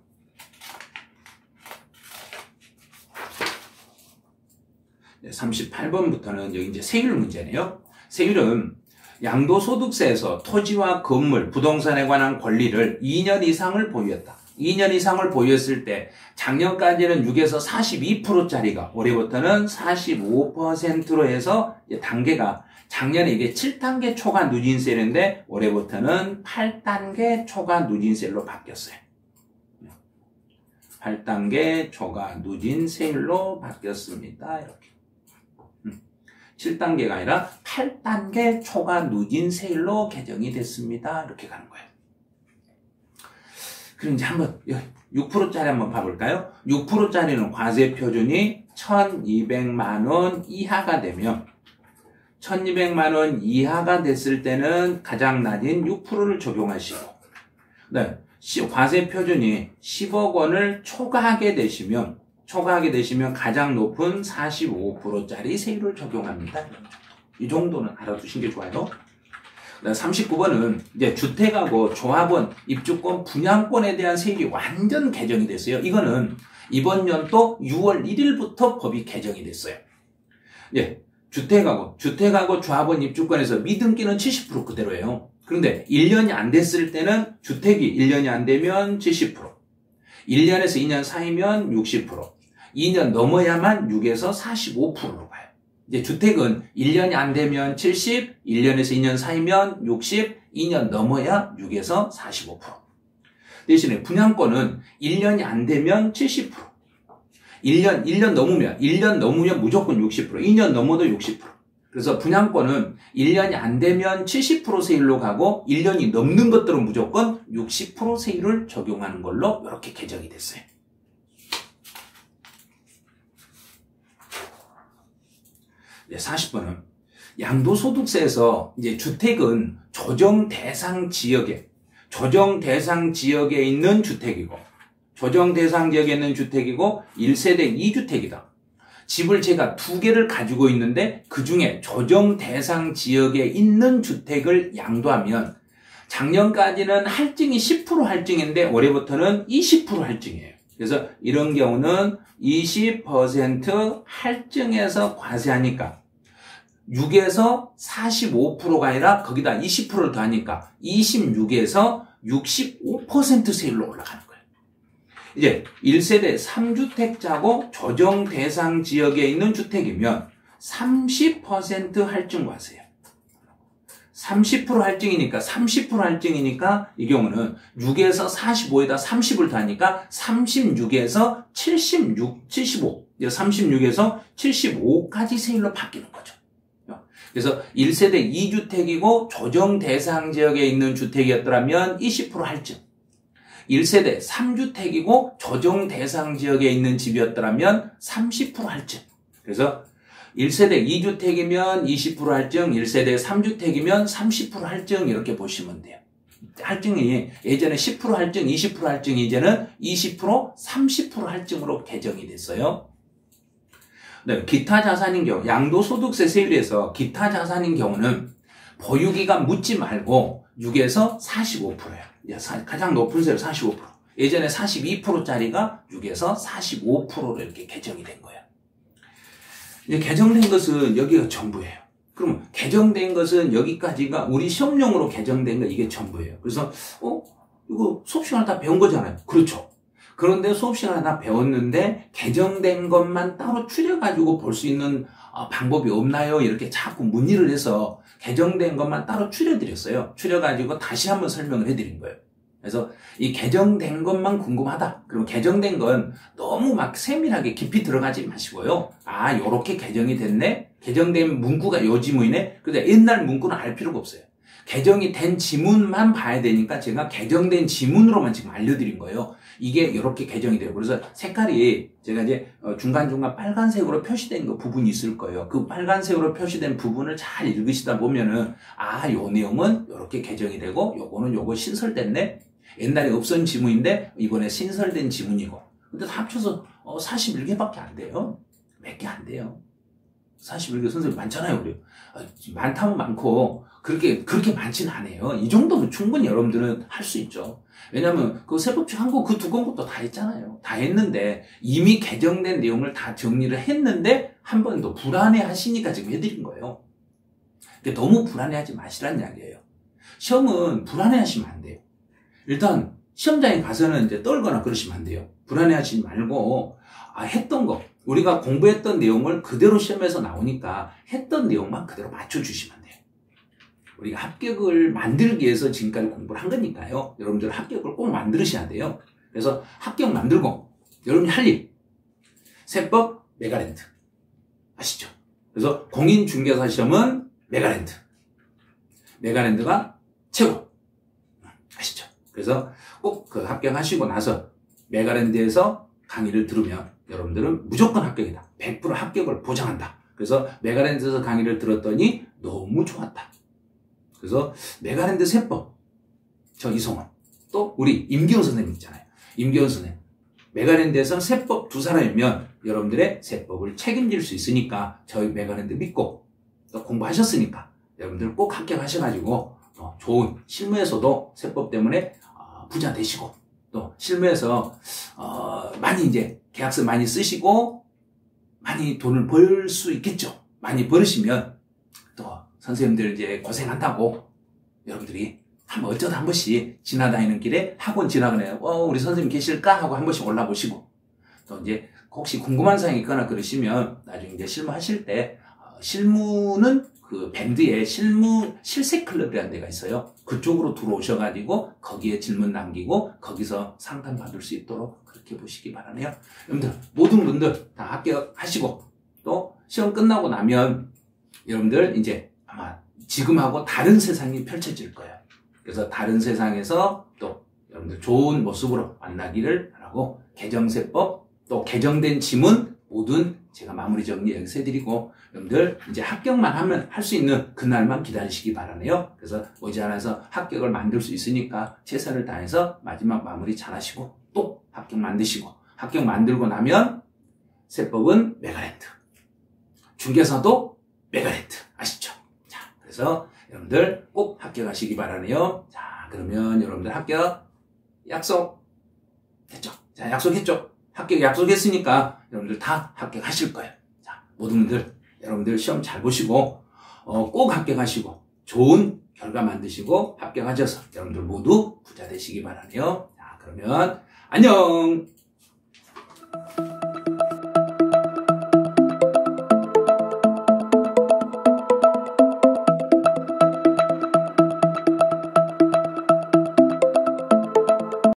네, 38번부터는 여기 이제 세율 문제네요. 세율은 양도소득세에서 토지와 건물, 부동산에 관한 권리를 2년 이상을 보유했다. 2년 이상을 보유했을 때 작년까지는 6에서 42%짜리가 올해부터는 45%로 해서 단계가 작년에 이게 7단계 초과 누진세인데 올해부터는 8단계 초과 누진세율로 바뀌었어요. 8단계 초과 누진세율로 바뀌었습니다. 이렇게. 7단계가 아니라 8단계 초과 누진세율로 개정이 됐습니다. 이렇게 가는 거예요. 그럼 이제 한번 6%짜리 한번 봐볼까요? 6%짜리는 과세 표준이 1,200만 원 이하가 되면 1,200만 원 이하가 됐을 때는 가장 낮은 6%를 적용하시고 네, 과세 표준이 10억 원을 초과하게 되시면 가장 높은 45%짜리 세율을 적용합니다. 이 정도는 알아두신 게 좋아요. 39번은 이제 주택하고 조합원, 입주권, 분양권에 대한 세율이 완전 개정이 됐어요. 이거는 이번 연도 6월 1일부터 법이 개정이 됐어요. 예, 주택하고 조합원, 입주권에서 미등기는 70% 그대로예요. 그런데 1년이 안 됐을 때는 주택이 1년이 안 되면 70%, 1년에서 2년 사이면 60%, 2년 넘어야만 6에서 45%로 가요. 이제 주택은 1년이 안 되면 70, 1년에서 2년 사이면 60, 2년 넘어야 6에서 45%. 대신에 분양권은 1년이 안 되면 70%. 1년 넘으면 무조건 60%, 2년 넘어도 60%. 그래서 분양권은 1년이 안 되면 70% 세율로 가고 1년이 넘는 것들은 무조건 60% 세율을 적용하는 걸로 이렇게 개정이 됐어요. 네, 40번은 양도소득세에서 이제 주택은 조정 대상 지역에 있는 주택이고 1세대 2주택이다. 집을 제가 2개를 가지고 있는데 그 중에 조정 대상 지역에 있는 주택을 양도하면 작년까지는 할증이 10% 할증인데 올해부터는 20% 할증이에요. 그래서 이런 경우는 20% 할증해서 과세하니까 6에서 45%가 아니라 거기다 20%를 더하니까 26에서 65% 세율로 올라가는 거예요. 이제 1세대 3주택자고 조정 대상 지역에 있는 주택이면 30% 할증 과세예요. 30% 할증이니까 이 경우는 6에서 45에다 30을 더하니까 36에서 75, 36에서 75까지 세율로 바뀌는 거죠. 그래서 1세대 2주택이고 조정 대상 지역에 있는 주택이었더라면 20% 할증. 1세대 3주택이고 조정 대상 지역에 있는 집이었더라면 30% 할증. 그래서 1세대 2주택이면 20% 할증, 1세대 3주택이면 30% 할증 이렇게 보시면 돼요. 할증이 예전에 10% 할증, 20% 할증이 이제는 20%, 30% 할증으로 개정이 됐어요. 네, 기타 자산인 경우, 양도소득세 세율에서 기타 자산인 경우는 보유기간 묻지 말고 6에서 45%예요. 가장 높은 세율 45%. 예전에 42%짜리가 6에서 45%로 이렇게 개정이 된 거예요. 이제 개정된 것은 여기가 전부예요. 그럼 개정된 것은 여기까지가 우리 시험용으로 개정된 거 이게 전부예요. 그래서 이거 수업 시간에 다 배운 거잖아요. 그렇죠. 그런데 수업 시간에 다 배웠는데 개정된 것만 따로 추려가지고 볼 수 있는 방법이 없나요? 이렇게 자꾸 문의를 해서 개정된 것만 따로 추려드렸어요. 추려가지고 다시 한번 설명을 해드린 거예요. 그래서 이 개정된 것만 궁금하다. 그럼 개정된 건 너무 막 세밀하게 깊이 들어가지 마시고요. 요렇게 개정이 됐네? 개정된 문구가 요 지문이네? 근데 옛날 문구는 알 필요가 없어요. 개정이 된 지문만 봐야 되니까 제가 개정된 지문으로만 지금 알려드린 거예요. 이게 이렇게 개정이 돼요. 그래서 색깔이 제가 이제 중간중간 빨간색으로 표시된 그 부분이 있을 거예요. 그 빨간색으로 표시된 부분을 잘 읽으시다 보면은 요 내용은 이렇게 개정이 되고 요거 신설됐네. 옛날에 없던 지문인데 이번에 신설된 지문이고 근데 다 합쳐서 41개밖에 안 돼요. 몇 개 안 돼요. 41개 선생님 많잖아요, 우리. 많다면 많고, 그렇게 많지는 않아요. 이 정도면 충분히 여러분들은 할 수 있죠. 왜냐면, 그 세법칙 한 권, 그 두 권부터 다 했잖아요. 다 했는데, 이미 개정된 내용을 다 정리를 했는데, 한 번 더 불안해 하시니까 지금 해드린 거예요. 그러니까 너무 불안해하지 마시라는 이야기예요. 시험은 불안해하시면 안 돼요. 일단, 시험장에 가서는 이제 떨거나 그러시면 안 돼요. 불안해하시지 말고, 했던 거, 우리가 공부했던 내용을 그대로 시험에서 나오니까 했던 내용만 그대로 맞춰주시면 돼요. 우리가 합격을 만들기 위해서 지금까지 공부를 한 거니까요. 여러분들 합격을 꼭 만들으셔야 돼요. 그래서 합격 만들고 여러분이 할 일, 세법 메가랜드 아시죠? 그래서 공인중개사 시험은 메가랜드, 메가랜드가 최고 아시죠? 그래서 꼭 그 합격하시고 나서 메가랜드에서 강의를 들으면 여러분들은 무조건 합격이다. 100% 합격을 보장한다. 그래서 메가랜드에서 강의를 들었더니 너무 좋았다. 그래서 메가랜드 세법, 저 이성원, 또 우리 임기훈 선생님 있잖아요. 임기훈 선생님. 메가랜드에서 세법 두 사람이면 여러분들의 세법을 책임질 수 있으니까 저희 메가랜드 믿고 또 공부하셨으니까 여러분들 꼭 합격하셔가지고 좋은 실무에서도 세법 때문에 부자 되시고 또 실무에서 많이 이제 계약서 많이 쓰시고 많이 돈을 벌 수 있겠죠. 많이 벌으시면 또 선생님들 이제 고생한다고 여러분들이 어쩌다 한 번씩 지나다니는 길에 학원 지나가네요. 우리 선생님 계실까? 하고 한 번씩 올라보시고 또 이제 혹시 궁금한 사항이 있거나 그러시면 나중에 이제 실무하실 때 실무는 그 밴드에 실세 클럽이라는 데가 있어요. 그쪽으로 들어오셔가지고 거기에 질문 남기고 거기서 상담 받을 수 있도록 그렇게 보시기 바라네요. 여러분들 모든 분들 다 합격하시고 또 시험 끝나고 나면 여러분들 이제 아마 지금하고 다른 세상이 펼쳐질 거예요. 그래서 다른 세상에서 또 여러분들 좋은 모습으로 만나기를 바라고 개정세법 또 개정된 지문 모든 제가 마무리 정리 여기서 해드리고 여러분들 이제 합격만 하면 할 수 있는 그날만 기다리시기 바라네요. 그래서 머지않아서 합격을 만들 수 있으니까 최선을 다해서 마지막 마무리 잘 하시고 또 합격 만드시고 합격 만들고 나면 세법은 메가랜드, 중개사도 메가랜드 아시죠? 자, 그래서 여러분들 꼭 합격하시기 바라네요. 자, 그러면 여러분들 합격 약속 됐죠? 자, 약속했죠? 합격 약속했으니까 여러분들 다 합격하실 거예요. 자, 모든 분들 여러분들 시험 잘 보시고 꼭 합격하시고 좋은 결과 만드시고 합격하셔서 여러분들 모두 부자 되시기 바라네요. 자, 그러면 안녕.